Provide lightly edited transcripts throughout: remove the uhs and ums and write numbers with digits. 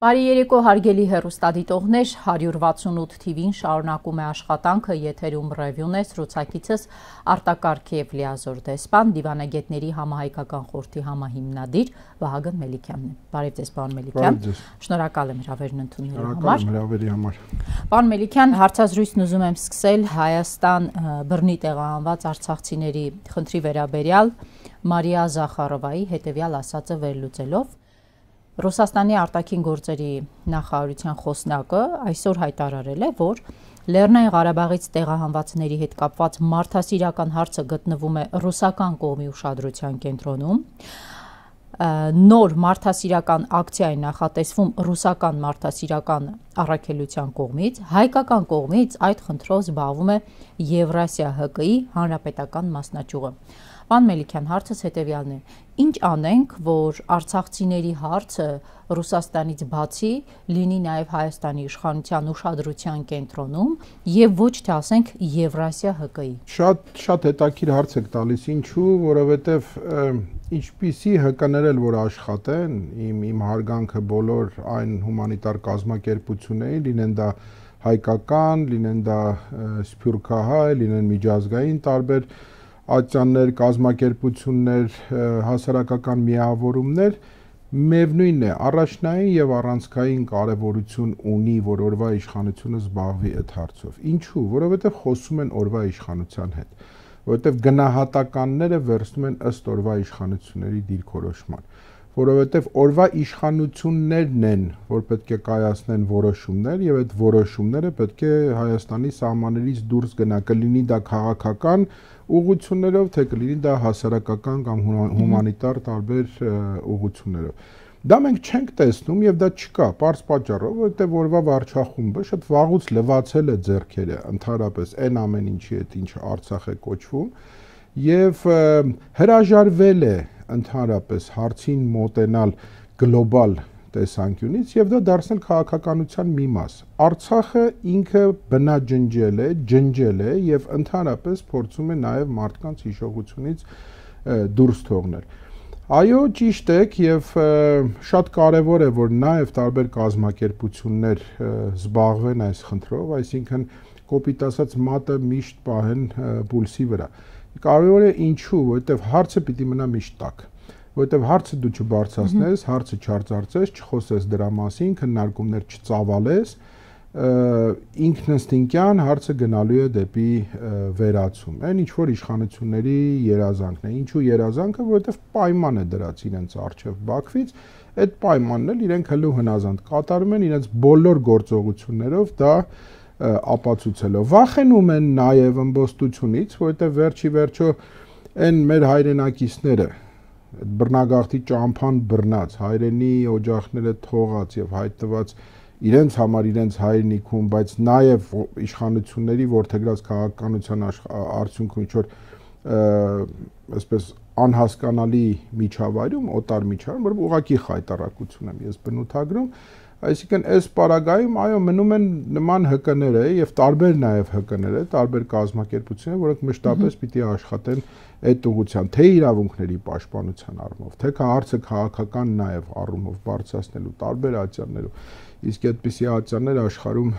Բարի երեկո հարգելի հեռուստադիտողներ, 168 TV-ին շարունակում է աշխատանքը, եթերում ռևյուն է, զրուցակիցս Արտակարգ և Լիազոր դեսպան, դիվանագետների համահայկական խորհրդի համահիմնադիր Վահագն Մելիքյանն է։ Բարև ձեզ, պարոն Մելիքյան։ Շնորհակալ եմ հրավերն ընդունելու համար։ Հրավերի համար։ Պարոն Մելիքյան, հարցազրույցն ուզում եմ սկսել Հայաստան բռնի տեղահանված արցախցիների խնդրի վերաբերյալ Մարիա Զախարովայի հետևյալ ասածը վերլուծելով։ Ռուսաստանի արտաքին գործերի նախարարության խոսնակը այսօր հայտարարել է, որ Լեռնային Ղարաբաղից տեղահանվածների հետ կապված մարդասիրական հարցը գտնվում է ռուսական կողմի ուշադրության կենտրոնում։ Նոր մարդասիրական ակցիա է նախատեսվում ռուսական մարդասիրական առաքելության կողմից, հայկական կողմից այդ խնդրով զբաղվում է Եվրասիա ՀԿ-ի հանրապետական մասնաճյուղը։ Պարոն Մելիքյան, հարցս հետևյալն է. ինչ անենք, որ արցախցիների հարցը Ռուսաստանից բացի լինի նաև Հայաստանի իշխանության ուշադրության կենտրոնում եւ ոչ թե ասենք Եվրասիա ՀԿ-ի։ Շատ հետաքրքիր հարց եք տալիս, ինչու, որովհետեւ ինչպիսի ՀԿ-ներ որ աշխատեն, իմ հարգանքը բոլոր այն հումանիտար կազմակերպություններին, լինեն դա հայկական, լինեն դա սփյուռքահայ, լինեն միջազգային տարբեր ատյաններ, կազմակերպություններ, հասարակական միավորումներ, միևնույն է, առաջնային եւ առանցքային կարեւորություն ունի, որ օրվա իշխանությունը զբաղվի այդ հարցով։ Ինչու, որովհետեւ խոսում են օրվա իշխանության հետ, որովհետեւ գնահատականները վերցնում են ըստ օրվա իշխանությունների դիրքորոշման, որովհետեւ օրվա իշխանություններն են, որ պետք է կայացնեն որոշումներ եւ այդ որոշումները պետք է Հայաստանի սահմաններից դուրս գնա, կլինի դա քաղաքական ուղղություններով, թե կլինի դա հասարակական կամ հումանիտար տարբեր ուղղություններով։ Դա մենք չենք տեսնում եւ դա չկա, պարզ պատճառով, որովհետեւ օրվա վարչախումբը շատ վաղուց լվացել է ձեռքերը ընդհանրապես այն ամեն ինչի հետ, ինչ Արցախ է կոչվում, եւ հրաժարվել է ընդհանրապես հարցին մոտենալ գլոբալ տեսանկյունից եւ դա դարձնել քաղաքականության մի մաս։ Արցախը ինքը բնաջնջել է եւ ընդհանրապես փորձում է նաեւ մարդկանց հիշողությունից դուրս թողնել։ Այո, ճիշտ եք եւ շատ կարեւոր է, որ նաեւ տարբեր կազմակերպություններ զբաղվեն այս խնդրով, այսինքն կոպիտ ասած մատը միշտ պահեն պուլսի վրա։ Կարևոր է ինչու, որովհետեւ հարցը պիտի մնա միշտ տակ, որովհետեւ հարցը դու չբարձրացնես, հարցը չարծարծես, չխոսես դրա մասին, քննարկումներ չծավալես, ինքնըստինքյան հարցը գնալու է դեպի վերացում։ Այն ինչ որ իշխանությունների երազանքն է, ինչու երազանքը, որովհետեւ պայման է դրած իրենց արժեվ Բաքվից, այդ պայմանն էլ իրենք հլու հնազանդ կատարում են իրենց բոլոր գործողություններով դա ապացուցելով։ Վախենում են նաև ըմբոստությունից, որովհետև վերջի վերջո այն մեր հայրենակիցները, բռնագաղթի ճամփան բռնած, հայրենի օջախները թողած եւ հայտնված իրենց համար իրենց հայրենիքում, բայց նաև իշխանությունների որդեգրած քաղաքականության արդյունքում ինչ որ այսպես անհասկանալի միջավայրում, օտար միջավայրում, որ ուղղակի խայտարակություն եմ ես բնութագրում, այսինքն այս պարագայում այո մնում են նման ՀԿ-ները եւ տարբեր նաեւ ՀԿ-ները, տարբեր կազմակերպություններ, որոնք մշտապես պիտի աշխատեն այդ ուղղությամբ, թե իրավունքների պաշտպանության առումով, թե հարցը քաղաքական նաեւ առումով բարձրացնելու տարբեր ատյաններով, իսկ այդպիսի ատյաններ աշխարհում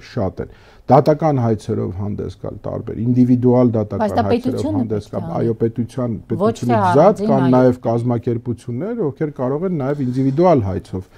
շատ են։ Դատական հայցերով հանդես գալ տարբեր, ինդիվիդուալ դատական հայցերով հանդես գալ, այո պետությունից զատ կան նաեւ կազմակերպություններ, ովքեր կարող են նաեւ ինդիվիդուալ հայցով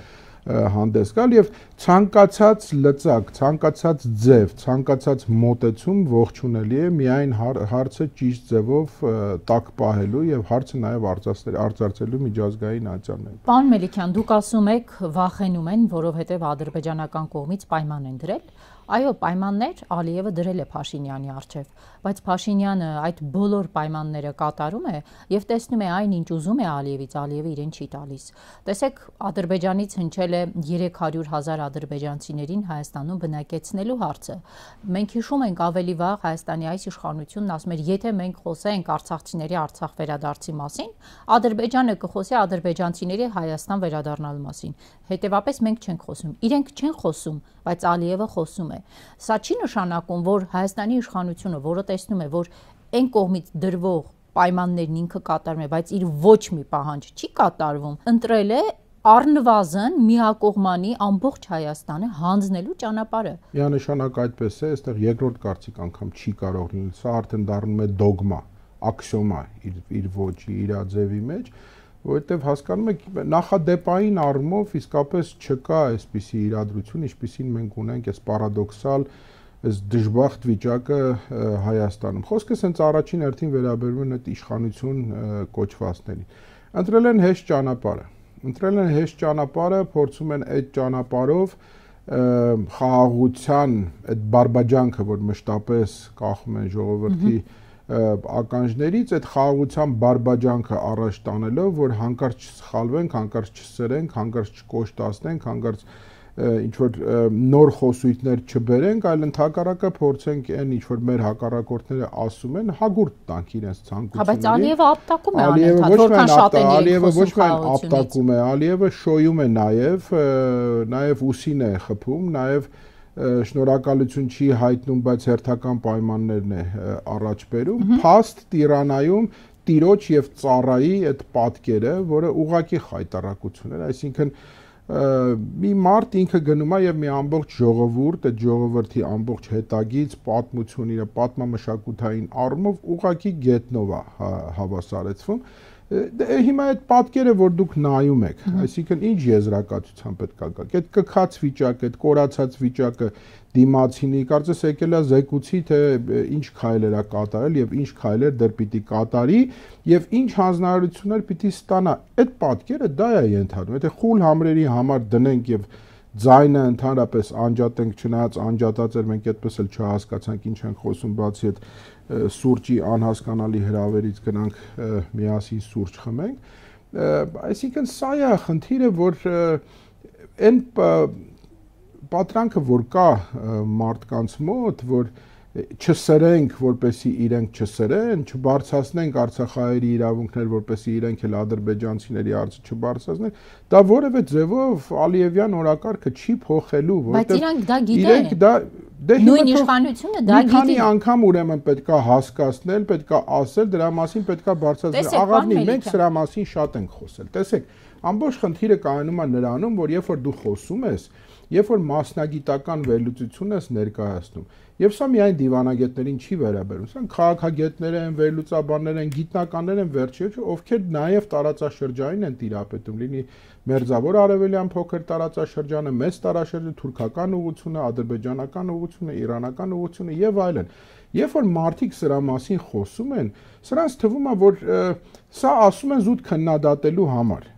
հանդես գալ եւ ցանկացած լծակ, ցանկացած ձև, ցանկացած մոտեցում ողջունելի է միայն հարցը ճիշտ ձևով տակ պահելու եւ հարցը նաեւ արծարծելու միջազգային ատյաններ։ Պարոն Մելիքյան, դուք ասում եք վախենում են, որովհետեւ ադրբեջանական կողմից պայման են դրել։ Այո, պայմաններ Ալիևը դրել է Փաշինյանի առջև, բայց Փաշինյանը այդ բոլոր պայմանները կատարում է եւ տեսնում է այն, ինչ ուզում է Ալիևից, Ալիևը իրեն չի տալիս։ Տեսեք, Ադրբեջանից հնչել է 300,000 ադրբեջանցիներին Հայաստանում բնակեցնելու հարցը։ Մենք հիշում ենք ավելի վաղ Հայաստանի այս իշխանությունն ասում էր, եթե մենք խոսենք արցախցիների Արցախ վերադարձի մասին, Ադրբեջանը կխոսի ադրբեջանցիների Հայաստան վերադառնալու մասին։ Հետևաբար մենք չենք խոսում։ Իրենք չեն խոսում, բայց Ալիևը խոսում է։ Սա չի նշանակում, որ Հայաստանի իշխանությունը, որը տեսնում է, որ այն կողմից դրվող պայմաններն ինքը կատարում է, բայց իր ոչ մի պահանջ չի կատարվում, ընտրել է առնվազն միակողմանի ամբողջ Հայաստանը հանձնելու ճանապարհը։ Միանշանակ այդպես է, այստեղ երկրորդ կարծիք անգամ չի կարող լինել, սա արդեն դառնում է դոգմա, աքսիոմա իր ոճի, իր ձևի մեջ, որովհետև հասկանում եք նախադեպային առումով իսկապես չկա այսպիսի իրադրություն, ինչպիսին մենք ունենք, այս պարադոքսալ, այս դժբախտ վիճակը Հայաստանում։ Խոսքս հենց առաջին հերթին վերաբերում են այդ իշխանություն կոչվածներին։ Ընտրել են հեշտ ճանապարհը, փորձում են այդ ճանապարհով խաղաղության այդ բարբաջանքը, որ մշտապես կախում են ժողովրդի ականջներից, այդ խաղաղության բարբաջանքը առաջ տանելով, որ հանկարծ չսխալվենք, հանկարծ չսրենք, հանկարծ չկոշտացնենք, հանկարծ ինչ-որ նոր խոսույթներ չբերենք, այլ ընդհակառակը փորձենք այն ինչ-որ մեր հակառակորդները ասում են, հագուրդ տանք իրենց ցանկություններին։ Բայց Ալիևը ապտակում է անընդհատ, որքան շատ են Ալիևը ոչ միայն ապտակում է, Ալիևը շոյում է նաև ուսին է խփում, նաև շնորհակալություն չի հայտնում, բայց հերթական պայմաններն է առաջ բերում, փաստ Տիրանայում տիրոջ եւ ծառայի այդ պատկերը, որը ուղղակի խայտարակություն էր, այսինքն մի մարդ ինքը գնում է եւ մի ամբողջ ժողովուրդ, այդ ժողովրդի ամբողջ հետագից պատմություն իր պատմամշակութային առումով ուղղակի գետնով է հավասարեցվում։ Հիմա այդ պատկերը, որ դուք նայում եք, այսինքն ինչ եզրակացության պետք է գաք, այդ կքած վիճակը, այդ կորացած վիճակը դիմացինի, կարծես եկել է զեկուցի, թե ինչ քայլեր է կատարել եւ ինչ քայլեր դեռ պիտի կատարի եւ ինչ հանձնարարություններ պիտի ստանա։ Այդ պատկերը դա է ենթադրում։ Եթե խուլ համրերի համար դնենք եւ ձայնը ընդհանրապես անջատենք, չնայած անջատած էր, մենք այդպես էլ չհասկացանք ինչ ենք խոսում, բացի այդ սուրճի անհասկանալի հրավերից գնանք միասին սուրճ խմենք, այսինքն սա է խնդիրը, որ այն պատրանքը, որ կա մարդկանց մոտ, որ չսրենք, որպեսի իրենք չսրեն, չբարձրացնենք արցախահայերի իրավունքներ, որպեսի իրենք էլ ադրբեջանցիների արծը չբարձրացնեն, դա որևէ ձևով Ալիևյան օրակարգը չի փոխելու, որովհետև իրանք դա գիտեն։ Նույն իշխանությունը դա գիտի։ Քանի անգամ ուրեմն պետքա հասկացնել, պետքա ասել, դրա մասին պետքա բարձրացնել։ Աղավնի, մենք սրա մասին շատ ենք խոսել։ Տեսեք, ամբողջ խնդիրը կայանում է նրանում, որ երբ որ դու խոսում ես, երբ որ մասնագիտական վերլուծություն ես ներկայացնում, եւ սա միայն դիվանագետներին չի վերաբերում, սա քաղաքագետներ են, վերլուծաբաններ են, գիտնականներ են վերջերս, ովքեր նաեւ տարածաշրջանային են տիրապետում, լինի Մերձավոր Արևելյան փոքր տարածաշրջանը, մեծ տարածաշրջանը, թուրքական ուղղությունը, ադրբեջանական ուղղությունը, իրանական ուղղությունը եւ այլն։ Երբ որ մարդիկ սրա մասին խոսում են, սրանց թվում է, որ սա ասում են զուտ քննադատելու համար։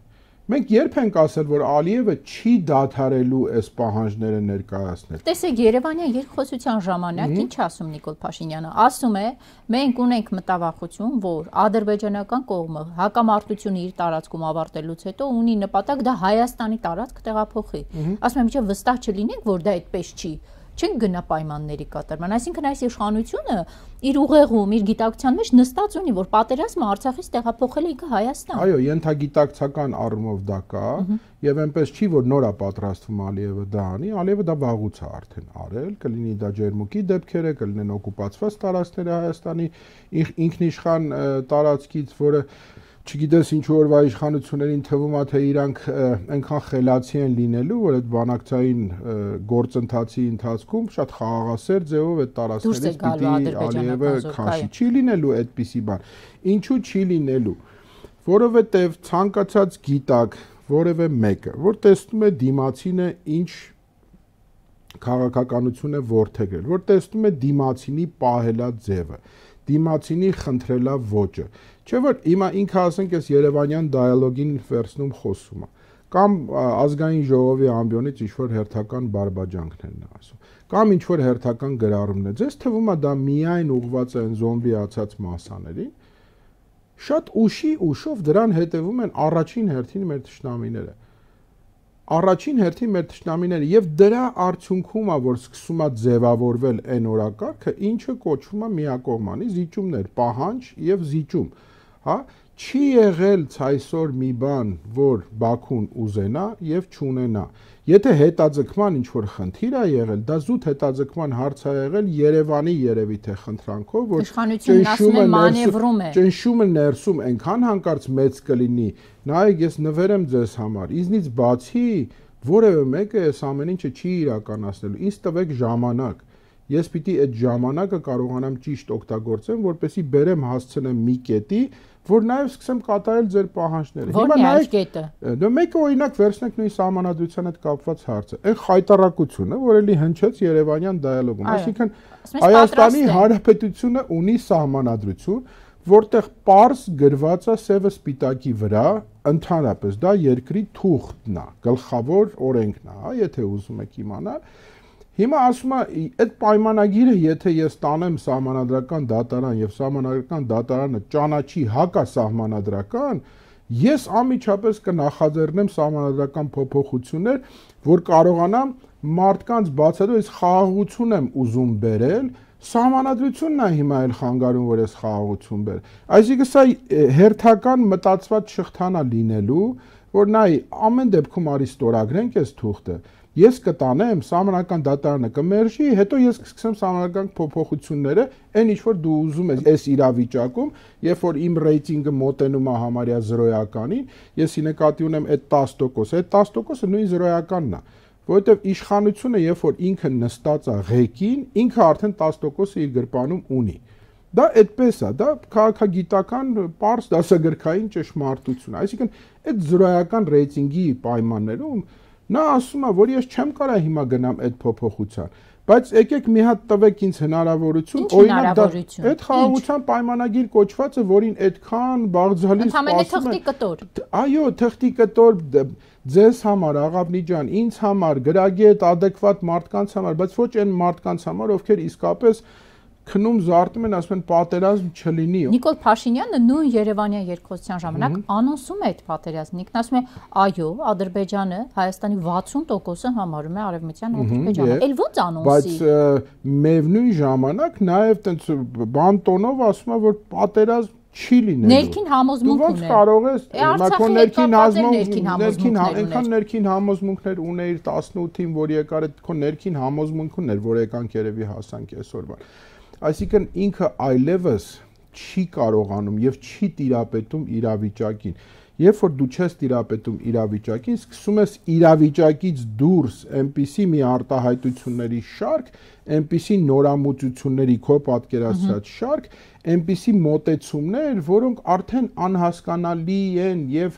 Մենք երբ ենք ասել, որ Ալիևը չի դադարելու այս պահանջները ներկայացնել։ Տեսեք, Երևանյան երկխոսության ժամանակ ինչ ասում Նիկոլ Փաշինյանը, ասում է, մենք ունենք մտավախություն, որ ադրբեջանական կողմը հակամարտությունը իր տարածքում ավարտելուց հետո ունի նպատակ դա Հայաստանի տարածք տեղափոխի։ Ասում եմ, մինչև վստահ չլինենք, որ դա այդպես չի, չենք գնա պայմանների կատարման, այսինքն այս իշխանությունը իր ուղեղում, իր գիտակցության մեջ նստած ունի, որ պատերազմը Արցախից տեղափոխել է ինքը Հայաստան։ Այո, ենթագիտակցական առումով դա կա, եւ այնպես չի, որ նոր է պատրաստվում Ալիևը դա անի, Ալիևը դա վաղուց է արդեն արել, կլինի դա ջերմուկի դեպքերը, կլինեն օկուպացված տարածքները Հայաստանի ինքնիշխան տարածքից, որը չգիտես ինչ որվա իշխանություններին թվում է թե իրանք այնքան խելացի են լինելու, որ այդ բանակցային գործընթացի ընթացքում շատ խաղաղասեր ձևով այդ տարածքներից պիտի Ալիևը քաշի։ Չի լինելու այդպիսի բան։ Ինչու չի լինելու։ Որովհետև ցանկացած գիտակ, որևէ մեկը, որ տեսնում է դիմացինը ինչ քաղաքականություն է որդեգրել, որ տեսնում է դիմացինի պահելա ձևը, դիմացինի խնդրելա ոճը, չէ՞ որ հիմա ինքը ասենք այս Երևանյան դիալոգին վերցնում խոսում է, կամ ազգային ժողովի ամբիոնից ինչ-որ հերթական բարբաջանքներն է ասում, կամ ինչ-որ հերթական գրառումներ, ձեզ թվում է դա միայն ուղղված է զոմբիացած մասաներին, շատ ուշով դրան հետևում են առաջին հերթին մեր թշնամիները, առաջին հերթին մեր թշնամիները եւ դրա արդյունքում է որ սկսում է ձևավորվել այն օրակարգը, ինչը կոչվում է միակողմանի զիջումներ, պահանջ եւ զիջում, հա, Չի եղել այսօր մի բան, որ Բաքուն ուզենա եւ չունենա։ Եթե հետաձգման ինչ որ խնդիր է եղել, դա զուտ հետաձգման հարց է եղել Երևանի երևի թե խնդրանքով, որ ճնշումը ներսում այնքան հանկարծ մեծ կլինի։ Նայեք, ես նվերեմ ձեզ համար։ Ինձնից բացի որևէ մեկը այս ամեն ինչը չի իրականացնելու։ Ինձ տվեք ժամանակ։ Ես պիտի այդ ժամանակը կարողանամ ճիշտ օգտագործեմ, որպեսզի բերեմ հասցնեմ մի կետի, որ նաև սկսեմ կատարել ձեր պահանջները։ Հիմա նայեք կետը։ Դե մեկը օրինակ վերցնենք նույն սահմանադրության հետ կապված հարցը։ Այն խայտարակությունը, որ էլի հնչեց Երևանյան դիալոգում, այսինքն Հայաստանի Հանրապետությունը ունի սահմանադրություն, որտեղ պարզ գրված է սևը սպիտակի վրա, ընդհանրապես դա երկրի թուղթն է, գլխավոր օրենքն է, եթե ուզում եք իմանալ։ Հիմա ասում է, այդ պայմանագիրը, եթե ես տանեմ սահմանադրական դատարան եւ սահմանադրական դատարանը ճանաչի հակասահմանադրական, ես անմիջապես կնախաձեռնեմ սահմանադրական փոփոխություններ, որ կարողանամ մարդկանց բացատրել, ես խաղաղություն եմ ուզում բերել, սահմանադրությունն է հիմա էլ խանգարում, որ ես խաղաղություն բեր։ Այսինքն սա հերթական մտածված շղթան է լինելու, որ նայ ամեն դեպքում արի ստորագրենք այս թուղթը։ Ես կտանեմ, սահմանական դատարանը կմերժի, հետո ես կսկսեմ սահմանական փոփոխությունները, այն ինչ որ դու ուզում ես այս իրավիճակում, երբ որ իմ ռեյտինգը մոտենում է համարյա 0-ականին, ես ի նկատի ունեմ այդ 10%, այդ 10%-ը նույն 0-ականն է, որովհետև իշխանությունը, երբ որ ինքը նստած է ղեկին, ինքը արդեն 10%-ը իր գրպանում ունի։ Դա այդպես է, դա քաղաքագիտական պարզ դասագրքային ճշմարտություն, այսինքն այդ 0-ական ռեյտինգի պայմաններում նա ասում է, որ ես չեմ կարող հիմա գնամ այդ փոփոխության, բայց եկեք մի հատ տվեք ինձ հնարավորություն, օրինակ դա այդ խաղաղության պայմանագիր կոչվածը, որին այդքան բաղձալի սպասում է։ Այո, թղթի կտոր ձեզ համար, Աղավնի ջան, ինձ համար, գրագետ, adekvat մարդկանց համար, բայց ոչ այն մարդկանց համար, ովքեր իսկապես քնում զարտում են, ասում են պատերազմ չլինի։ Նիկոլ Փաշինյանը նույն Երևանյան երկխոսության ժամանակ անոնսում է այդ պատերազմն։ Ինքն ասում է, այո, Ադրբեջանը Հայաստանի 60%-ը համարում է Արևմտյան Ադրբեջանը։ Էլ ո՞նց անոնսի։ Բայց միևնույն ժամանակ նաև տենց բանտոնով ասում է, որ պատերազմ չի լինելու։ Ներքին համոզմունք ունի։ Դու ո՞նց կարող ես այնքան ներքին համոզմունքներ ունեիր 18-ին, որ եկար այդ քո ներքին համոզմունքն էր, որ եկանք երևի հասանք այսօրվան։ Այսինքն ինքը այլևս չի կարողանում եւ չի տիրապետում իրավիճակին։ Երբ որ դու չես տիրապետում իրավիճակին, սկսում ես իրավիճակից դուրս այնպիսի մի արտահայտությունների շարք, այնպիսի նորամուծությունների քո պատկերացրած շարք, այնպիսի մոտեցումներ, որոնք արդեն անհասկանալի են եւ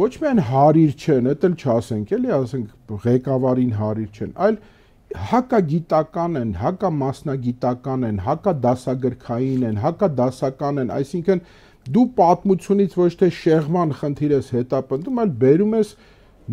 ոչ միայն հարիր չեն, դա էլ չասենք, էլի ասենք ղեկավարին հարիր չեն, այլ հակագիտական են, հակամասնագիտական են, հակադասագրքային են, հակադասական են, այսինքն դու պատմությունից ոչ թե շեղման խնդիր ես հետապնդում, այլ բերում ես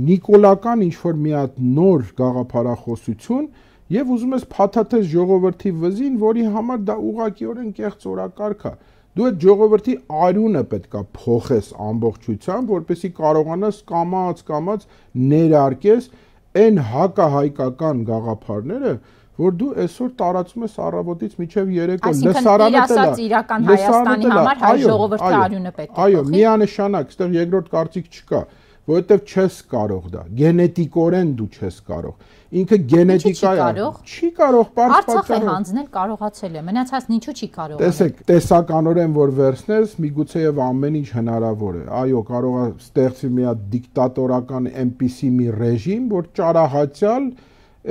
նիկոլական ինչ-որ մի հատ նոր գաղափարախոսություն եւ ուզում ես փաթաթես ժողովրդի վզին, որի համար դա ուղղակիորեն կեղծ օրակարգ է։ Դու այդ ժողովրդի արյունը պետքա փոխես ամբողջությամբ, որպեսզի կարողանաս կամած ներարկես այն հակահայկական գաղափարները, որ դու այսօր տարածում ես առավոտից մինչև երեկո լսարանը ասած իրական Հայաստանի համար հայ ժողովրդի արյունը պետք է։ Այո, միանշանակ, այստեղ երկրորդ կարծիք չկա, որովհետև չես կարող դա, գենետիկորեն դու չես կարող։ Ինքը գենետիկա է։ Չի կարող, պարզ պատճառով։ Արցախը հանձնել կարողացել է, մնացածն ինչու չի կարող։ Տեսեք, տեսականորեն որ վերցնես, միգուցե եւ ամեն ինչ հնարավոր է։ Այո, կարող է ստեղծվի մի հատ դիկտատորական այնպիսի մի ռեժիմ, որ ճարահացյալ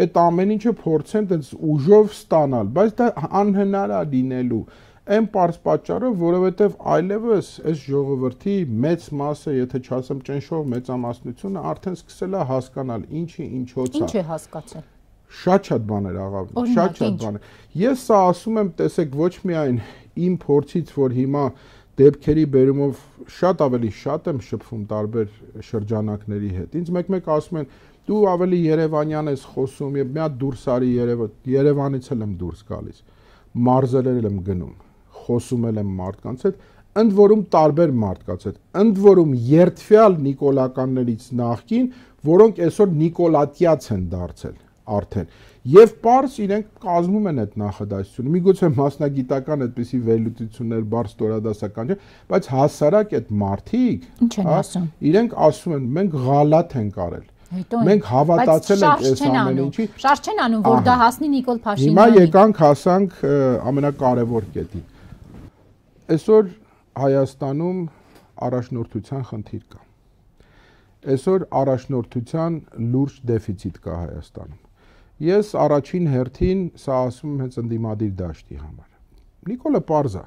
այդ ամեն ինչը փորձեն այդպես ուժով ստանալ, բայց դա անհնար է լինելու։ Այն պարզ պատճառով, որովհետև այլևս այս ժողովրդի մեծ մասը, եթե չասեմ ճնշող մեծամասնությունը, արդեն սկսել է հասկանալ ինչի ինչոց է։ Ինչ է հասկացել։ Շատ բաներ աղավնի, շատ բաներ։ Ես սա ասում եմ, տեսեք, ոչ միայն իմ փորձից, որ հիմա դեպքերի բերումով շատ ավելի շատ եմ շփվում տարբեր շրջանակների հետ։ Ինձ մեկ ասում են, դու ավելի երևանյան ես խոսում, եւ մի հատ դուրս արի Երևանից եմ դուրս գալիս։ Մարզերել եմ գնում, խոսում եմ մարդկանց հետ, ընդ որում տարբեր մարդկանց հետ, ընդ որում երդվյալ նիկոլականներից նախքին, որոնք այսօր նիկոլատյաց են դարձել։ արդեն։ Եվ պարզ իրենք կազմում են այդ նախադասությունը։ Միգուցե մասնագիտական այդպիսի վերլուծություններ բարձ ստորադասական չէ, բայց հասարակ այդ մարդիկ, իրենք ասում են մենք ղալաթ ենք արել։ Մենք հավատացել ենք այս ամեն ինչի։ Շարժ չեն անում, որ դա հասնի Նիկոլ Փաշինյանին։ Հիմա եկանք հասանք ամենակարևոր կետին։ Այսօր Հայաստանում առաջնորդության խնդիր կա։ Այսօր առաջնորդության լուրջ դեֆիցիտ կա Հայաստանում։ Ես առաջին հերթին սա ասում եմ հենց ընդդիմադիր դաշտի համար։ Նիկոլը պարզ է։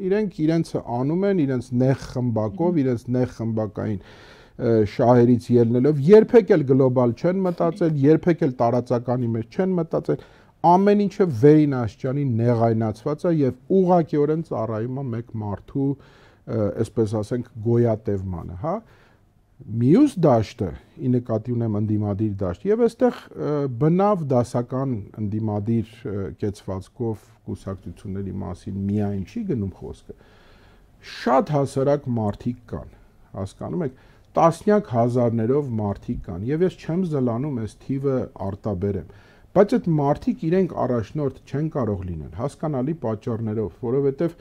Իրենք իրենցը անում են, իրենց նեղ խմբակով, իրենց նեղ խմբակային շահերից ելնելով, երբեք էլ գլոբալ չեն մտածել, երբեք էլ տարածականի մեջ չեն մտածել, ամեն ինչը վերին աշճանի նեղայնացված է եւ ուղղակիորեն ծառայում է մեկ մարդու, այսպես ասենք, գոյատևմանը, հա։ Մյուս դաշտը, ի նկատի ունեմ ընդդիմադիր դաշտ, եւ այստեղ բնավ դասական ընդդիմադիր կեցվածքով կուսակցությունների մասին միայն չի գնում խոսքը։ Շատ հասարակ մարդիկ կան, հասկանում եք, տասնյակ հազարներով մարդիկ կան, եւ ես չեմ զլանում այս թիվը արտաբերեմ, բայց այդ մարդիկ իրենք առաջնորդ չեն կարող լինել, հասկանալի պատճառներով, որովհետեւ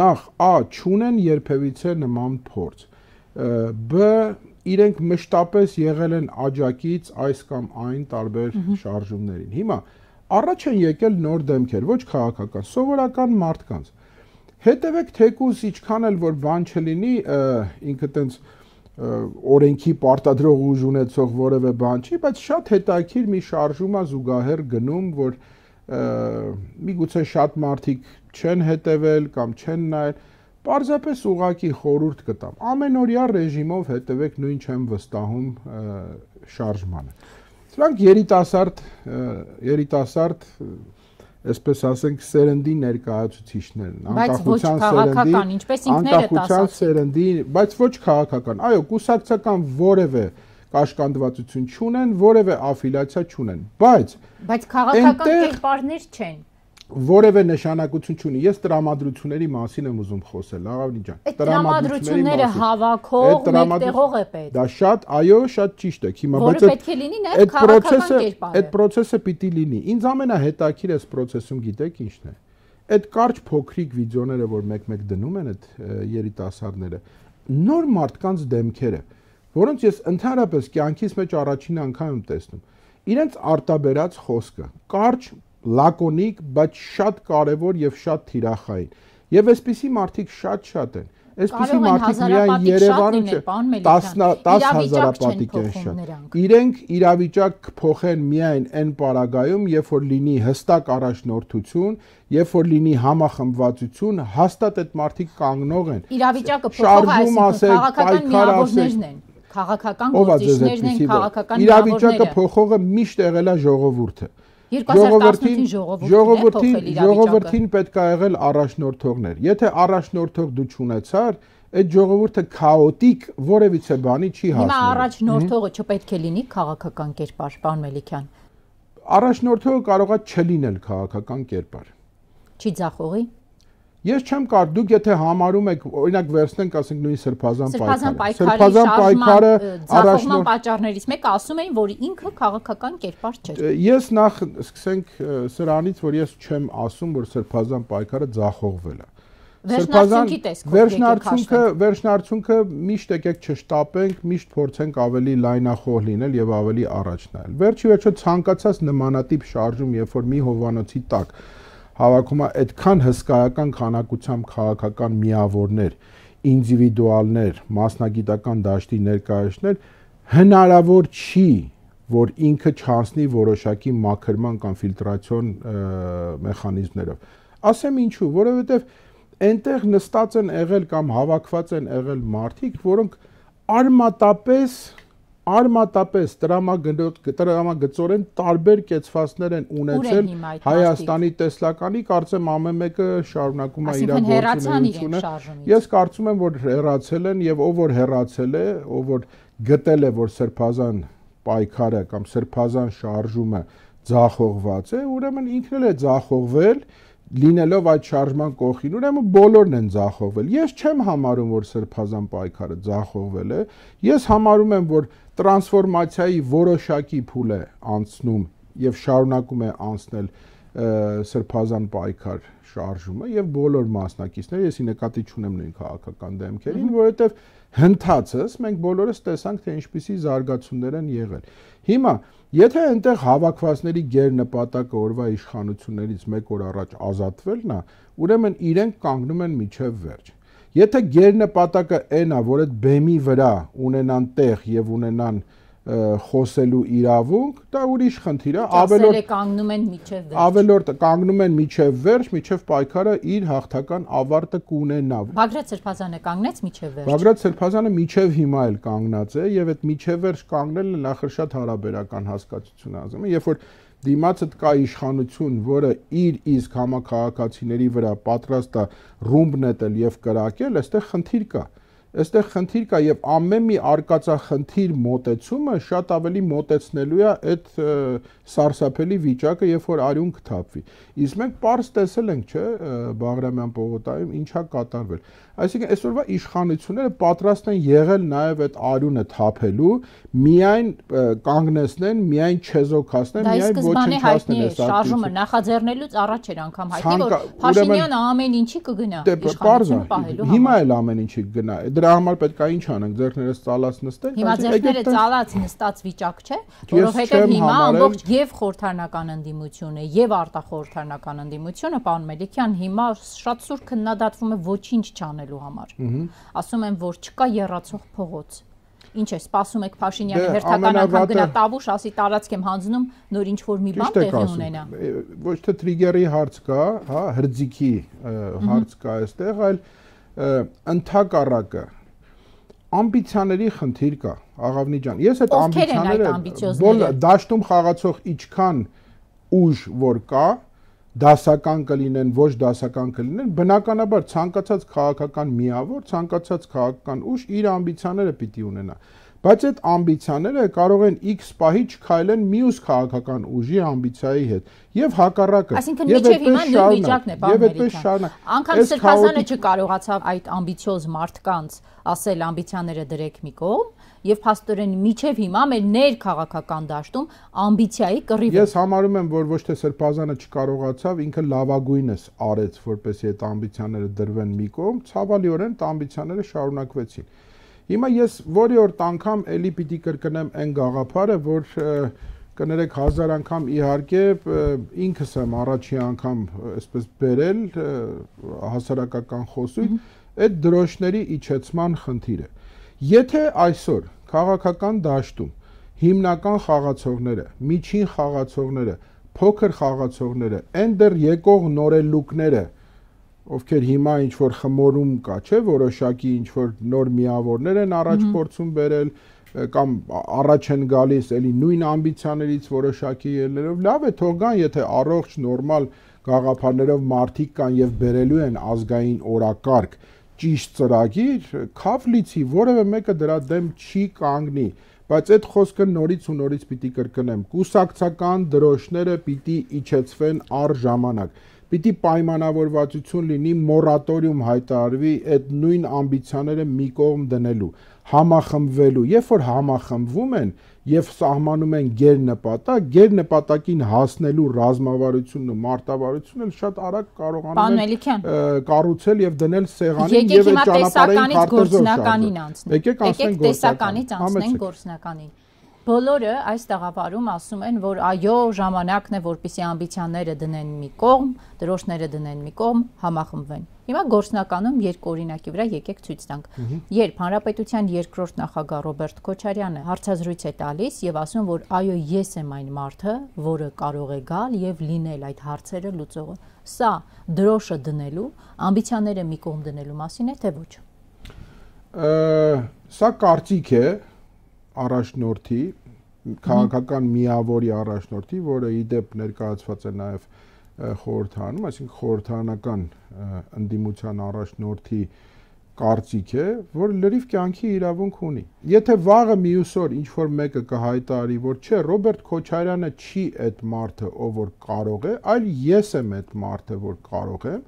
նախ A չունեն երբևիցե նման փորձ, B իրենք մշտապես եղել են աջակից այս կամ այն տարբեր շարժումներին։ Հիմա առաջ են եկել նոր դեմքեր, ոչ քաղաքական, սովորական մարդկանց։ Հետևեք թեկուզ ինչքան էլ որ բան չլինի, ինքը տենց օրենքի պարտադրող ուժ ունեցող որևէ բան չի, բայց շատ հետաքրքիր մի շարժում է զուգահեռ գնում, որ միգուցե շատ մարդիկ չեն հետևել կամ չեն նայել, պարզապես ուղղակի խորհուրդ կտամ։ Ամենօրյա ռեժիմով հետևեք, նույն չեմ վստահում շարժմանը։ Սրանք երիտասարդ, այսպես ասենք, սերնդի ներկայացուցիչներն, անկախության սերնդի, բայց ոչ քաղաքական։ Այո, կուսակցական որևէ կաշկանդվածություն չունեն, որևէ աֆիլիացիա չունեն, բայց քաղաքական կերպարներ չեն։ Որևէ նշանակություն չունի։ Ես տրամադրությունների մասին եմ ուզում խոսել, Աղավնի ջան։ Այդ տրամադրությունները հավաքող, մեկտեղող է պետք։ Դա շատ, այո, շատ ճիշտ է։ Հիմա բայց պետք է լինի նաև քաղաքական կերպարը։ Այդ process-ը պիտի լինի։ Ինձ ամենահետաքրքիրը այս process-ում գիտեք ինչն է։ Այդ կարճ փոքրիկ վիդեոները, որ մեկ-մեկ դնում են այդ երիտասարդները, նոր մարդկանց դեմքերը, որոնց ես ընդհանրապես կյանքիս մեջ առաջին անգամ եմ տեսնում։ Իրենց արտաբերած խոսքը, կարճ լակոնիկ, բայց շատ կարևոր եւ շատ թիրախային։ Եվ այսպիսի մարդիկ շատ են։ Այսպիսի մարդիկ միայն Երևանում չէ, 10,000 հազարապատիկ են շատ։ Իրենք իրավիճակ կփոխեն միայն այն պարագայում, երբ որ լինի հստակ առաջնորդություն, երբ որ լինի համախմբվածություն, հաստատ այդ մարդիկ կանգնող են։ Իրավիճակը փոխող, այսինքն քաղաքական միավորներն են, քաղաքական գործիչներն են, քաղաքական միավորները։ Իրավիճակը փոխողը միշտ եղել է ժողովուրդը։ 2018 ժողովրդին պետք է եղել առաջնորդողներ։ Եթե առաջնորդող դու չունեցար, այդ ժողովուրդը քաոտիկ որևիցե բանի չի հասնում։ Հիմա առաջնորդողը չպետք է լինի քաղաքական կերպար, պարոն Մելիքյան։ Առաջնորդողը կարող է չլինել քաղաքական կերպար։ Չի ձախողի։ Ես չեմ կարող, դուք եթե համարում եք, օրինակ վերցնենք, ասենք նույն Սրբազան պայքարը, ձախողման պատճառներից մեկը ասում էին, որ ինքը քաղաքական կերպար չէր։ Ես նախ սկսենք սրանից, որ ես չեմ ասում, որ Սրբազան պայքարը ձախողվել է։ Վերջնարդյունքը միշտ եկեք չշտապենք, միշտ փորձենք ավելի լայնախոհ լինել եւ ավելի առաջ նայել։ Վերջի վերջո ցանկացած նմանատիպ շարժում, երբ որ մի հովանոցի տակ հավաքում է այդքան հսկայական քանակությամբ քաղաքական միավորներ, ինդիվիդուալներ, մասնագիտական դաշտի ներկայացներ, հնարավոր չի, որ ինքը չանցնի որոշակի մաքրման կամ ֆիլտրացիոն մեխանիզմներով։ Ասեմ ինչու, որովհետև այնտեղ նստած են եղել կամ հավաքված են եղել մարդիկ, որոնք արմատապես տրամագծորեն տարբեր կեցվածքներ են ունեցել Հայաստանի տեսլականի, կարծեմ ամեն մեկը շարունակում է իր գործունեությունը։ Ես կարծում եմ, որ հեռացել են եւ ով որ հեռացել է, ով որ գտել է, որ Սրբազան պայքարը կամ Սրբազան շարժումը ձախողված է, ուրեմն ինքն էլ է ձախողվել, լինելով այդ շարժման կողքին, ուրեմն բոլորն են ձախողվել։ Ես չեմ համարում, որ Սրբազան պայքարը ձախողվել է, ես համարում եմ, որ տրանսֆորմացիայի որոշակի փուլ է անցնում եւ շարունակում է անցնել սրբազան պայքար շարժումը եւ բոլոր մասնակիցները, եսի նկատի չունեմ նույն քաղաքական դեմքերին, որովհետեւ հնդածս մենք բոլորս տեսանք, թե ինչպիսի զարգացումներ են եղել։ Հիմա, եթե այնտեղ հավաքվածների գերնպատակը օրվա իշխանություններից 1 օր առաջ ազատվելն է, ուրեմն իրենք կանգնում են միջև վերջ։ Եթե գերնպատակը այն է, որ այդ բեմի վրա ունենան տեղ եւ ունենան խոսելու իրավունք, դա ուրիշ խնդիր է, ավելորդ կանգնում են միջև վերջ, միջև պայքարը իր հաղթական ավարտը կունենա։ Բագրատ Սրբազանը կանգնեց միջև վերջ։ Բագրատ Սրբազանը միջև հիմա էլ կանգնած է եւ այդ միջև վերջ կանգնելը նախ շատ հարաբերական հասկացություն է ասում։ Երբ որ դիմացդ կա իշխանություն, որը իր իսկ համակարգացիների վրա պատրաստ է ռումբ նետել եւ կրակել, այստեղ խնդիր կա։ Այստեղ խնդիր կա եւ ամեն մի արկածախնդիր մոտեցումը շատ ավելի մոտեցնելու է այդ սարսափելի վիճակը, երբ որ արյուն կթափվի։ Իսկ մենք պարզ տեսել ենք, չէ, Բաղրամյան պողոտայում ինչա կատարվել։ Այսինքն այսօրվա իշխանությունները պատրաստ են եղել նաեւ այդ արյունը թափելու, միայն կանգնեցնեն, միայն չեզոքացնեն, միայն ոչնչացնեն այս շարժումը նախաձեռնելուց առաջ էր անգամ հայտնի, որ Փաշինյանը ամեն ինչի կգնա իշխանություն պահելու համար։ Հիմա էլ ամեն ինչի կգնա։ Դրա համար պետք է ինչ անենք, ձեռքներս ծալած նստենք։ Հիմա ձեռքները ծալած նստած վիճակ չէ, որովհետև հիմա ամբողջ եւ խորհրդարանական ընդդիմությունը եւ արտախորհրդարանական ընդդիմությունը, պարոն Մելիքյան, հիմա շատ սուր քննադատվում է ոչինչ չանելու համար։ Ասում են, որ չկա եռացող փողոց։ Ինչ է, սպասում եք Փաշինյանը հերթական անգամ գնա Տավուշ, ասի տարածք եմ հանձնում, նոր ինչ որ մի բան տեղի ունենա։ Ոչ թե տրիգերի հարց կա, հա, հրձիքի հարց կա այստեղ, այլ ընդհակառակը ամբիցիաների խնդիր կա, Աղավնի ջան։ Ես այդ ամբիցիաները դաշտում խաղացող ինչքան ուժ որ կա, դասական կլինեն, ոչ դասական կլինեն, բնականաբար ցանկացած քաղաքական միավոր, ցանկացած քաղաքական ուժ իր ամբիցիաները պիտի ունենա։ Բայց այդ ամբիցիաները կարող են X պահի չքայլեն մյուս քաղաքական ուժի ամբիցիայի հետ եւ հակառակը։ Այսինքն միջև հիմա նույն վիճակն է, պարոն Մելիքյան։ Անկամ Սրբազանը չկարողացավ այդ ամբիցիոզ մարդկանց ասել ամբիցիաները դրեք մի կողմ եւ փաստորեն միջև հիմա մեր ներքաղաքական դաշտում ամբիցիայի կռիվ է։ Ես համարում եմ, որ ոչ թե Սրբազանը չկարողացավ, ինքը լավագույնս արեց, որպեսզի այդ ամբիցիաները դրվեն մի կողմ, ցավալիորեն այդ ամբիցիաները շարունակվեցին։ Հիմա ես որի օր անգամ էլի պիտի կրկնեմ այն գաղափարը, որ կներեք 1000 անգամ իհարկե ինքս եմ առաջի անգամ այսպես բերել հասարակական խոսույթ, այդ դրոշների իջեցման խնդիրը։ Եթե այսօր քաղաքական դաշտում հիմնական խաղացողները, միջին խաղացողները, փոքր խաղացողները, այն դեռ եկող նորելուկները, ովքեր հիմա ինչ որ խմորում կա, չէ, որոշակի ինչ որ նոր միավորներ են առաջ փորձում բերել կամ առաջ են գալիս էլի նույն ամբիցիաներից որոշակի ելներով, լավ է, թող գան, եթե առողջ նորմալ գաղափարներով մարդիկ կան եւ բերելու են ազգային օրակարգ, ճիշտ ծրագիր, քավ լիցի, որևէ մեկը դրա դեմ չի կանգնի, բայց այդ խոսքը նորից ու նորից պիտի կրկնեմ, կուսակցական դրոշները պիտի իջեցվեն առժամանակ, պիտի պայմանավորվածություն լինի, մորատորիում հայտարարվի այդ նույն ամբիցիաները մի կողմ դնելու, համախմբվելու, երբ որ համախմբվում են եւ սահմանում են գերնպատակին հասնելու ռազմավարությունն ու մարտավարությունը շատ արագ կարողանում են կառուցել եւ դնել սեղանին եւ այդ ճանապարհին գործնականին անցնենք։ Եկեք տեսականից անցնենք գործնականին։ Բոլորը այս տաղավարում ասում են, որ այո, ժամանակն է, որպեսզի ամբիցիաները դնեն մի կողմ, դրոշները դնեն մի կողմ, համախմբվեն։ Հիմա գործնականում երկու օրինակի վրա եկեք ցույց տանք։ Երբ Հանրապետության երկրորդ նախագահ Ռոբերտ Քոչարյանը հարցազրույց է տալիս եւ ասում, որ այո, ես եմ այն մարդը, որը կարող է գալ եւ լինել այդ հարցերը լուծողը։ Սա դրոշը դնելու, ամբիցիաները մի կողմ դնելու մասին է, թե ոչ։ Սա կարծիք է առաջնորդի, քաղաքական միավորի առաջնորդի, որը իդեպ ներկայացված է նաև խորհրդարանում, այսինքն խորհրդարանական ընդդիմության առաջնորդի կարծիք է, որ լրիվ կյանքի իրավունք ունի։ Եթե վաղը մյուս օր ինչ որ մեկը կհայտարարի, որ չէ, Ռոբերտ Քոչարյանը չի այդ մարդը, ով որ կարող է, այլ ես եմ այդ մարդը, որ կարող եմ,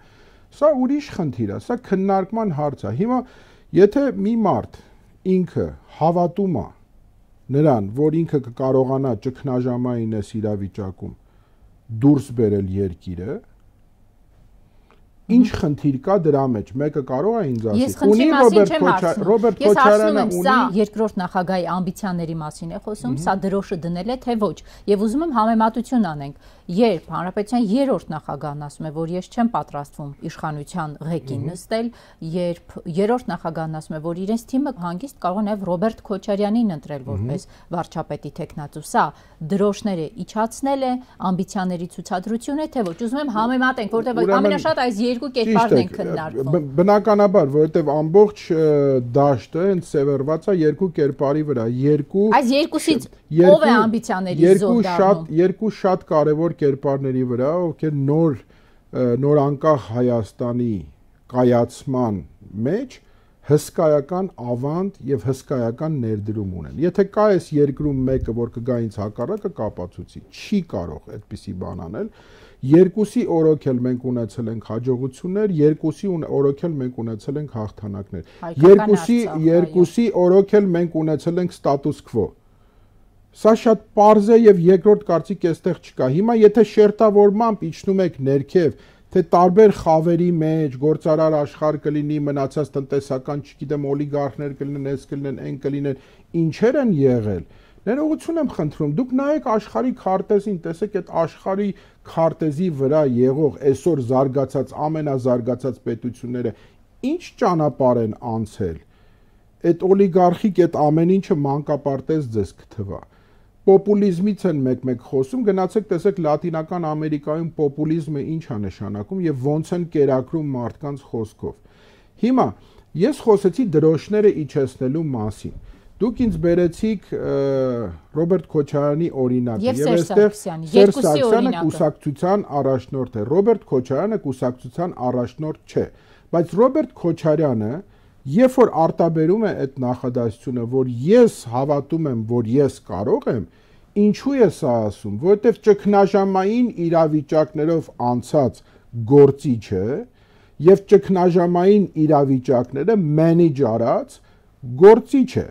սա ուրիշ խնդիր է, սա քննարկման հարց է։ Հիմա եթե մի մարդ ինքը հավատում է նրան, որ ինքը կկարողանա ճգնաժամային այս իրավիճակում դուրս բերել երկիրը, ինչ խնդիր կա դրա մեջ, մեկը կարող է ինձ ասի։ Ունի Ռոբերտ Քոչարյանը ունի։ Սա երկրորդ նախագահի ամբիցիաների մասին է խոսում, սա դրոշը դնել է թե ոչ։ Եվ ուզում եմ համեմատություն անենք, երբ հանրապետության երրորդ նախագահն ասում է, որ ես չեմ պատրաստվում իշխանության ղեկին նստել, երբ երրորդ նախագահն ասում է, որ իրենց թիմը հանգիստ կարող է նաև Ռոբերտ Քոչարյանին ընտրել որպես վարչապետի թեկնածու, սա դրոշները իջացնել է, ամբիցիաների ցուցադրություն է թե ոչ։ Ուզում եմ համեմատենք, որտեղ ամենաշատ այս երկու կերպարն են քննարկվում։ Բնականաբար, որովհետև ամբողջ դաշտը հենց սևեռված է երկու կերպարի վրա, այս երկուսից ով է ամբիցիաների զոհ դառնում։ Երկու շատ կարևոր կերպարների վրա, ովքեր նոր անկախ Հայաստանի կայացման մեջ հսկայական ավանդ եւ հսկայական ներդրում ունեն։ Եթե կա այս երկրում մեկը, որ կգա ինձ հակառակը, կապացուցի, չի կարող այդպիսի բան անել։ Երկուսի օրոք էլ մենք ունեցել ենք հաջողություններ, երկուսի օրոք էլ մենք ունեցել ենք հաղթանակներ։ Երկուսի օրոք էլ մենք ունեցել ենք ստատուս քվո։ Սա շատ պարզ է եւ երկրորդ կարծիք այստեղ չկա։ Հիմա եթե շերտավորմամբ իջնում եք ներքև, թե տարբեր խավերի մեջ գործարար աշխարհ կլինի, մնացած տնտեսական, չգիտեմ, օլիգարխներ կլինեն, այս կլինեն, այն կլինեն, ինչեր են եղել։ Ներողություն եմ խնդրում, դուք նայեք աշխարհի քարտեզին, տեսեք այդ աշխարհի քարտեզի վրա եղող այսօր զարգացած ամենազարգացած պետությունները ինչ ճանապարհ են անցել։ Այդ օլիգարխիկ այդ ամեն ինչը մանկապարտեզ ձեզ կթվա։ Պոպուլիզմից են մեկ-մեկ խոսում, գնացեք տեսեք Լատինական Ամերիկայում պոպուլիզմը ինչ է նշանակում եւ ոնց են կերակրում մարդկանց խոսքով։ Հիմա ես խոսեցի դրոշները իջեցնելու մասին։ Դուք ինձ բերեցիք Ռոբերտ Քոչարյանի օրինակը եւ այստեղ Սերժ Սարգսյանը կուսակցության առաջնորդ է, Ռոբերտ Քոչարյանը կուսակցության առաջնորդ չէ, բայց Ռոբերտ Քոչարյանը երբ որ արտաբերում է այդ նախադասությունը, որ ես հավատում եմ, որ ես կարող եմ, ինչու է սա ասում, որովհետև ճգնաժամային իրավիճակներով անցած գործիչ է եւ ճգնաժամային իրավիճակները manage արած գործիչ է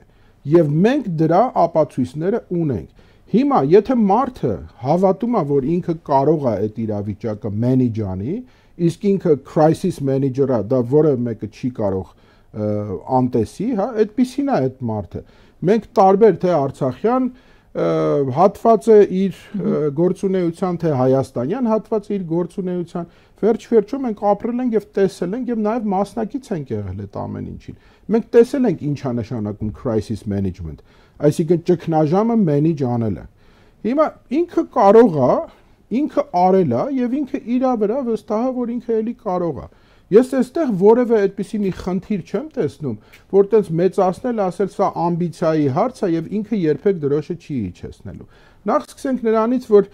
եւ մենք դրա ապացույցները ունենք։ Հիմա եթե մարդը հավատում է, որ ինքը կարող է այդ իրավիճակը manage անի, իսկ ինքը crisis manager-ը, դա որը մեկը չի կարող անտեսի, հա, այդպիսին է այդ մարդը։ Մենք տարբեր թե արցախյան հատվածը իր գործունեության, թե հայաստանյան հատվածը իր գործունեության, վերջ-վերջում մենք ապրել ենք եւ տեսել ենք եւ նաեւ մասնակից ենք եղել այդ ամեն ինչին։ Մենք տեսել ենք ինչ է նշանակում crisis management, այսինքն ճգնաժամը manage անելը։ Հիմա ինքը կարող է, ինքը արել է եւ ինքը իր վրա վստահ է, որ ինքը էլի կարող է։ Ես այստեղ որևէ այդպիսի մի խնդիր չեմ տեսնում, որ տենց մեծացնել, ասել սա ամբիցիայի հարց է եւ ինքը երբեք դրոշը չի իջեցնելու։ Նախ սկսենք նրանից, որ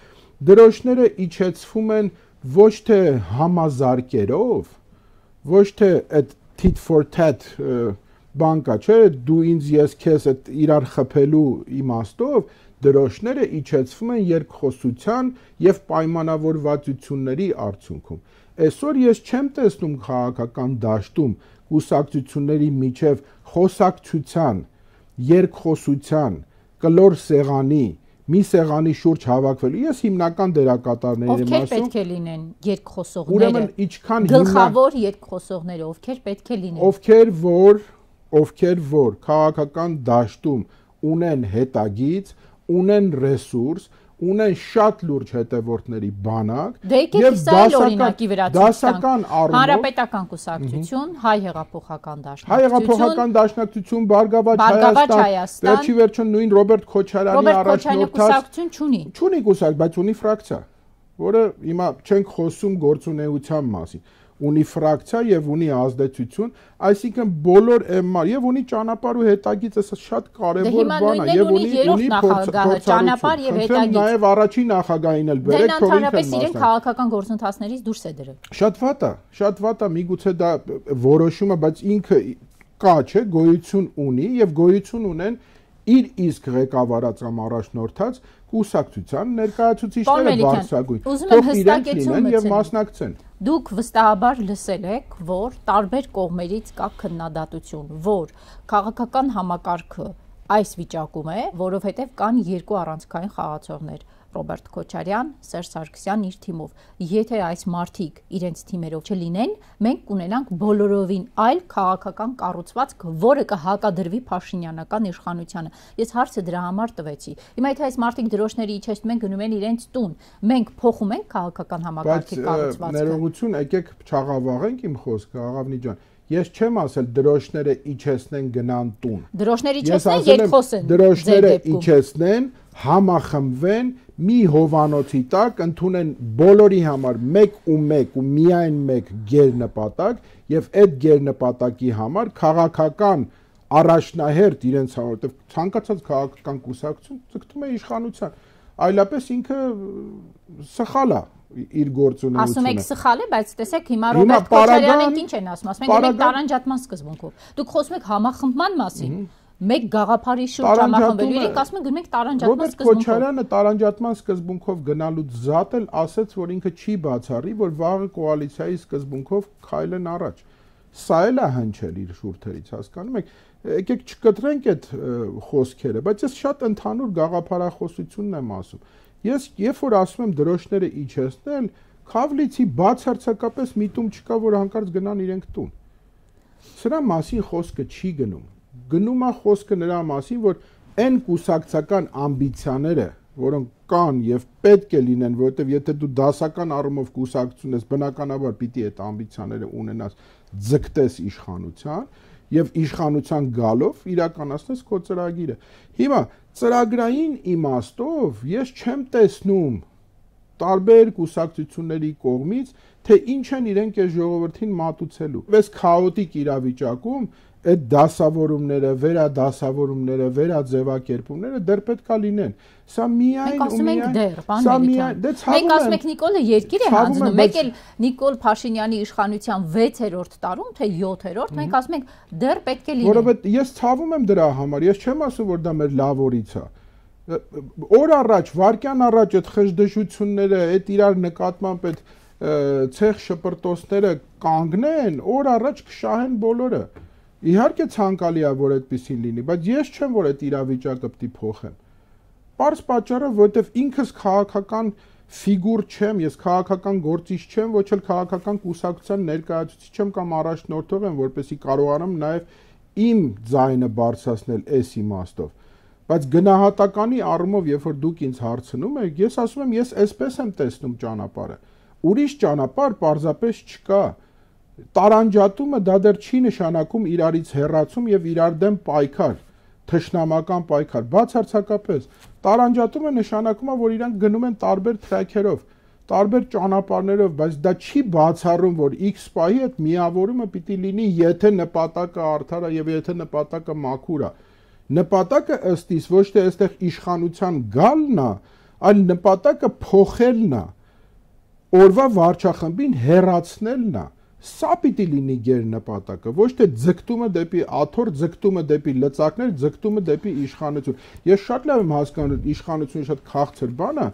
դրոշները իջեցվում են ոչ թե համազարկերով, ոչ թե այդ tit for tat բան կա, չէ, դու ինձ ես քեզ այդ իրար խփելու իմաստով, դրոշները իջեցվում են երկխոսության եւ պայմանավորվածությունների արդյունքում։ Այսօր ես չեմ տեսնում քաղաքական դաշտում կուսակցությունների միջև խոսակցության, երկխոսության, կլոր սեղանի, մի սեղանի շուրջ հավաքվելու։ Ես հիմնական դերակատարների եմ ասում։ Ովքեր պետք է լինեն երկխոսողները։ Ուրեմն ինչքան գլխավոր երկխոսողները ովքեր պետք է լինեն։ Ովքեր որ քաղաքական դաշտում ունեն հետագիծ, ունեն ռեսուրս, ունեն շատ լուրջ հետևորդների բանակ եւ դասական առումով Հանրապետական կուսակցություն, Հայ հեղափոխական դաշնակցություն, Հայ հեղափոխական դաշնակցություն, Բարգավաճ Հայաստան, վերջի վերջո նույն Ռոբերտ Քոչարյանի առաջնորդած չունի կուսակցություն, բայց ունի ֆրակցիա, որը հիմա չենք խոսում գործունեության մասին, ունի ֆրակցիա եւ ունի ազդեցություն, այսինքն բոլոր MR եւ ունի ճանապարհ ու հետագիծ, այս շատ կարեւոր բան է եւ ունի ճանապարհ եւ հետագիծ։ Նաեւ առաջին նախագահին էլ բերեք, թող ինքն իրեն քաղաքական գործընթացներից դուրս է դրել։ Շատ վատ է, միգուցե դա որոշումը, բայց ինքը կա, չէ, գոյություն ունի եւ գոյություն ունեն իր իսկ ղեկավարած կամ առաջնորդած կուսակցության ներկայացուցիչները բարձրագույն, թող իրենք լինեն եւ մասնակցեն։ Դուք վստահաբար լսել եք, որ տարբեր կողմերից կա քննադատություն, որ քաղաքական համակարգը այս վիճակում է, որովհետև կան երկու առանցքային խաղացողներ՝ Ռոբերտ Քոչարյան, Սերժ Սարգսյան իր թիմով։ Եթե այս մարդիկ իրենց թիմերով չլինեն, մենք կունենանք բոլորովին այլ քաղաքական կառուցվածք, որը կհակադրվի Փաշինյանական իշխանությանը։ Ես հարցը դրա համար տվեցի։ Հիմա եթե այս մարդիկ դրոշների իջեցնում են, գնում են իրենց տուն, մենք փոխում ենք քաղաքական համակարգի կառուցվածքը։ Ներողություն, եկեք չաղավաղենք իմ խոսքը, Աղավնի ջան։ Ես չեմ ասել դրոշները իջեցնեն գնան տուն։ Դրոշները իջեցնեն, երկխոսեն։ Դրոշները իջեցնեն, համախմբվեն, մի հովանոցի տակ ընդունեն բոլորի համար մեկ ու միայն մեկ գերնպատակ եւ այդ գերնպատակի համար քաղաքական առաջնահերթ իրենց համար, որտեղ ցանկացած քաղաքական կուսակցություն ցկտում է իշխանության, այլապես ինքը սխալ է իր գործունեությունը։ Ասում եք սխալ է, բայց տեսեք հիմա Ռոբերտ Քոչարյանն ինչ են ասում, ասում են մենք տարանջատման սկզբունքով։ Դուք խոսում եք համախմբման մասին։ Մեկ գաղափարի շուրջ համախմբելու իրենք ասում են գնում ենք տարանջատման սկզբունքով։ Ռոբերտ Քոչարյանը տարանջատման սկզբունքով գնալուց զատ էլ ասաց, որ ինքը չի բացառի, որ վաղը կոալիցիայի սկզբունքով քայլեն առաջ։ Սա էլ է հնչել իր շուրթերից, հասկանում եք։ Եկեք չկտրենք այդ խոսքերը, բայց ես շատ ընդհանուր գաղափարախոսությունն եմ ասում։ Ես երբ որ ասում եմ դրոշները իջեցնել, Քավլիցի բացարձակապես միտում չկա, որ հանկարծ գնան իրենք տուն։ Սրա մասին խոսքը չի գնում։ Գնում է խոսքը նրա մասին, որ այն կուսակցական ամբիցիաները, որոնք կան եւ պետք է լինեն, որովհետեւ եթե դու դասական առումով կուսակցություն ես, բնականաբար պիտի այդ ամբիցիաները ունենաս, ձգտես իշխանության եւ իշխանության գալով իրականացնես քո ծրագիրը։ Հիմա ծրագրային իմաստով ես չեմ տեսնում տարբեր կուսակցությունների կողմից, թե ինչ են իրենք այս ժողովրդին մատուցելու։ Այս քաոտիկ իրավիճակում այդ դասավորումները, վերադասավորումները, վերաձևակերպումները դեռ պետք է լինեն։ Սա միայն ու միայն մենք ասում ենք Նիկոլը երկիր է հանձնում, մեկ էլ Նիկոլ Փաշինյանի իշխանության 6-րդ տարում, թե 7-րդ, մենք ասում ենք դեռ պետք է լինեն։ Որովհետեւ ես ցավում եմ դրա համար, ես չեմ ասում, որ դա մեր լավ օրից է։ Օր առաջ, վարկյան առաջ այդ խժդժությունները, այդ իրար նկատմամբ այդ ցեղ շպրտոցները կանգնեն, օր առաջ կշահեն բոլորը։ Իհարկե ցանկալի է, որ այդպեսին լինի, բայց ես չեմ, որ այդ իրավիճակը պիտի փոխեմ։ Պարզ պատճառը, որովհետև ինքս քաղաքական ֆիգուր չեմ, ես քաղաքական գործիչ չեմ, ոչ էլ քաղաքական կուսակցության ներկայացուցիչ չեմ կամ առաջնորդող եմ, որպեսզի կարողանամ նաև իմ ձայնը բարձրացնել այս իմաստով։ Բայց գնահատականի առումով, երբ որ դուք ինձ հարցնում եք, ես ասում եմ, ես այսպես եմ տեսնում ճանապարհը։ Ուրիշ ճանապարհ պարզապես չկա։ Տարանջատումը դա դեռ չի նշանակում իրարից հեռացում եւ իրար դեմ պայքար, թշնամական պայքար, բացարձակապես։ Տարանջատումը նշանակում է, որ իրանք գնում են տարբեր թրաքերով, տարբեր ճանապարհներով, բայց դա չի բացառում, որ X պահի այդ միավորումը պիտի լինի, եթե նպատակը արդար է եւ եթե նպատակը մաքուր է։ Նպատակը ըստ իս ոչ թե այստեղ իշխանության գալն է, այլ նպատակը փոխելն է, օրվա վարչախմբին հեռացնելն է։ Սա պիտի լինի գերնպատակը, ոչ թե ձգտումը դեպի աթոռ, ձգտումը դեպի լծակներ, ձգտումը դեպի իշխանություն։ Ես շատ լավ եմ հասկանում, իշխանությունը շատ քաղցր բան է,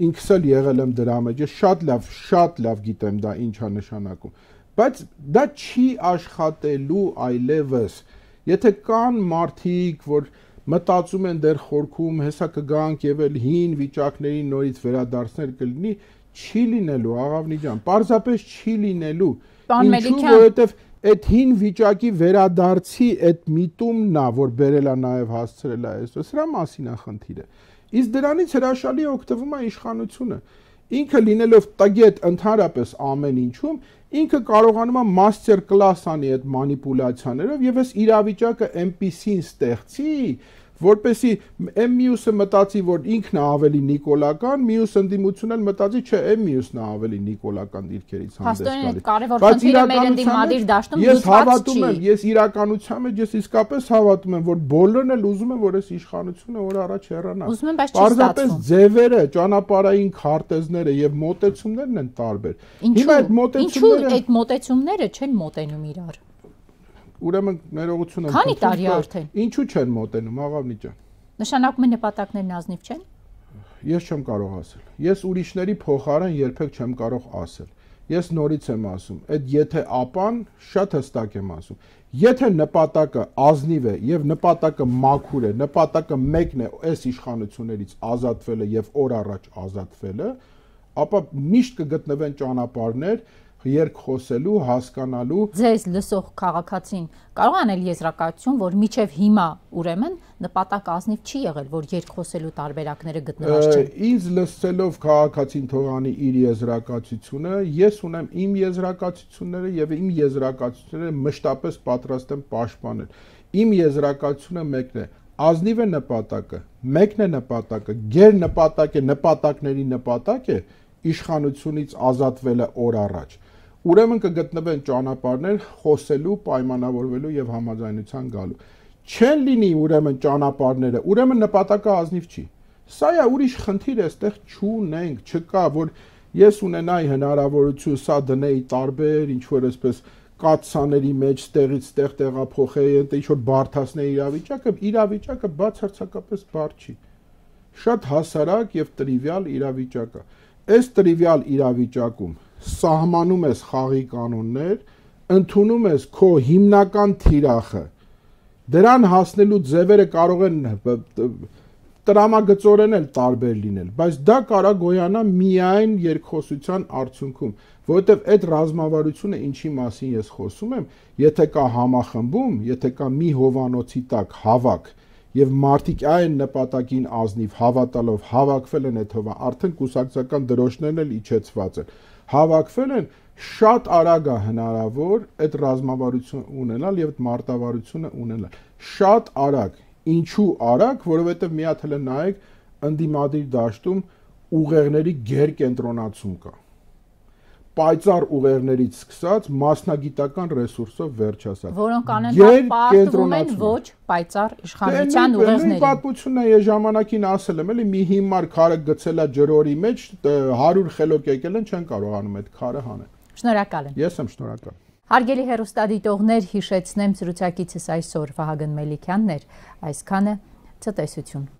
ինքս էլ եղել եմ դրա մեջ, ես շատ լավ գիտեմ դա ինչ է նշանակում, բայց դա չի աշխատելու այլևս։ Եթե կան մարդիկ, որ մտածում են դեռ խորքում, հեսա կգանք եւ էլ հին վիճակներին նորից վերադարձնել կլինի, չի լինելու, Աղավնի ջան, պարզապես չի լինելու։ Ինչու, որովհետև այդ հին վիճակի վերադարձի այդ միտումն է, որ բերել է նաև հասցրել է այսօր, սրա մասին է խնդիրը։ Իսկ դրանից հրաշալի օգտվում է իշխանությունը։ Ինքը լինելով տագետ ընդհանրապես ամեն ինչում, ինքը կարողանում է մաստեր կլաս անի այդ մանիպուլյացիաներով եւ այս իրավիճակը այնպիսին ստեղծի, որպեսի մյուսը մտածի, որ ինքն է ավելի նիկոլական, մյուս ընդդիմությունն էլ մտածի, չէ, մյուսն է ավելի նիկոլական դիրքերից հանդես գալիս։ Բայց իրականության ես հավատում եմ, ես իրականության մեջ ես իսկապես հավատում եմ, որ բոլորն էլ ուզում են, որ այս իշխանությունը օր առաջ հեռանա։ Ուզում են, բայց չի ստացվում։ Պարզապես ձևերը, ճանապարհային քարտեզները եւ մոտեցումներն են տարբեր։ Հիմա այդ մոտեցումները չեն մոտենում իրար։ Ուրեմն ներողություն եմ։ Քանի տարի արդեն։ Ինչու չեն մոտենում, Աղավնի ջան։ Նշանակում է նպատակներն ազնիվ չեն։ Ես չեմ կարող ասել։ Ես ուրիշների փոխարեն երբեք չեմ կարող ասել։ Ես նորից եմ ասում, այդ եթե ապան շատ հստակ եմ ասում։ Եթե նպատակը ազնիվ է եւ նպատակը մաքուր է, նպատակը մեկն է, այս իշխանություններից ազատվելը եւ օր առաջ ազատվելը, ապա միշտ կգտնվեն ճանապարհներ երկխոսելու, հասկանալու։ Ձեզ լսող քաղաքացին կարող անել եզրակացություն, որ միջև հիմա ուրեմն նպատակ ազնիվ չի եղել, որ երկխոսելու տարբերակները գտնված չեն։ Ինձ լսելով քաղաքացին թողանի իր եզրակացությունը, ես ունեմ իմ եզրակացությունները եւ իմ եզրակացությունները մշտապես պատրաստ եմ պաշտպանել։ Իմ եզրակացությունը մեկն է. ազնիվ է նպատակը, մեկն է նպատակը, գեր նպատակ է, նպատակների նպատակ է իշխանությունից ազատվելը օր առաջ։ Ուրեմն կգտնվեն ճանապարհներ խոսելու, պայմանավորվելու եւ համաձայնության գալու։ Չեն լինի ուրեմն ճանապարհները, ուրեմն նպատակը ազնիվ չի։ Սա է ուրիշ խնդիր է, այստեղ չունենք, չկա, որ ես ունենայի հնարավորություն սա դնեի տարբեր, ինչ որ այսպես կաթսաների մեջ ստեղից ստեղ տեղափոխեի, ընդ ինչ որ բարդացնեի իրավիճակը բացարձակապես բարդ չի։ Շատ հասարակ եւ տրիվիալ իրավիճակ է։ Այս տրիվիալ իրավիճակում սահմանում ես խաղի կանոններ, ընդունում ես քո հիմնական թիրախը, դրան հասնելու ձևերը կարող են տրամագծորեն էլ տարբեր լինել, բայց դա կարող գոյանա միայն երկխոսության արդյունքում, որովհետև այդ ռազմավարությունը ինչի մասին ես խոսում եմ, եթե կա համախմբում, եթե կա մի հովանոցի տակ հավաք, եւ մարդիկ այն նպատակին ազնիվ հավատալով հավաքվել են այդ հովան, արդեն կուսակցական դրոշներն էլ իջեցված են, հավաքվել են, շատ արագ է հնարավոր այդ ռազմավարությունը ունենալ եւ այդ մարտավարությունը ունենալ։ Շատ արագ, ինչու արագ, որովհետեւ մի հատ հələ նայեք ընդդիմադիր դաշտում ուղեղների գերկենտրոնացում կա։ Պայծառ ուղերներից սկսած մասնագիտական ռեսուրսով վերջ ասած։ Որոնք անընդհատ պարտվում են ոչ պայծառ իշխանության ուղերներին։ Պատմությունն է, ես ժամանակին ասել եմ, էլի մի հիմար քարը գցելա ջրորի մեջ, 100 խելոք եկել են, չեն կարողանում այդ քարը հանել։ Շնորհակալ եմ։ Ես եմ շնորհակալ։ Հարգելի հեռուստադիտողներ, հիշեցնեմ զրուցակիցս այսօր Վահագն Մելիքյանն էր, այսքանը ցտեսություն։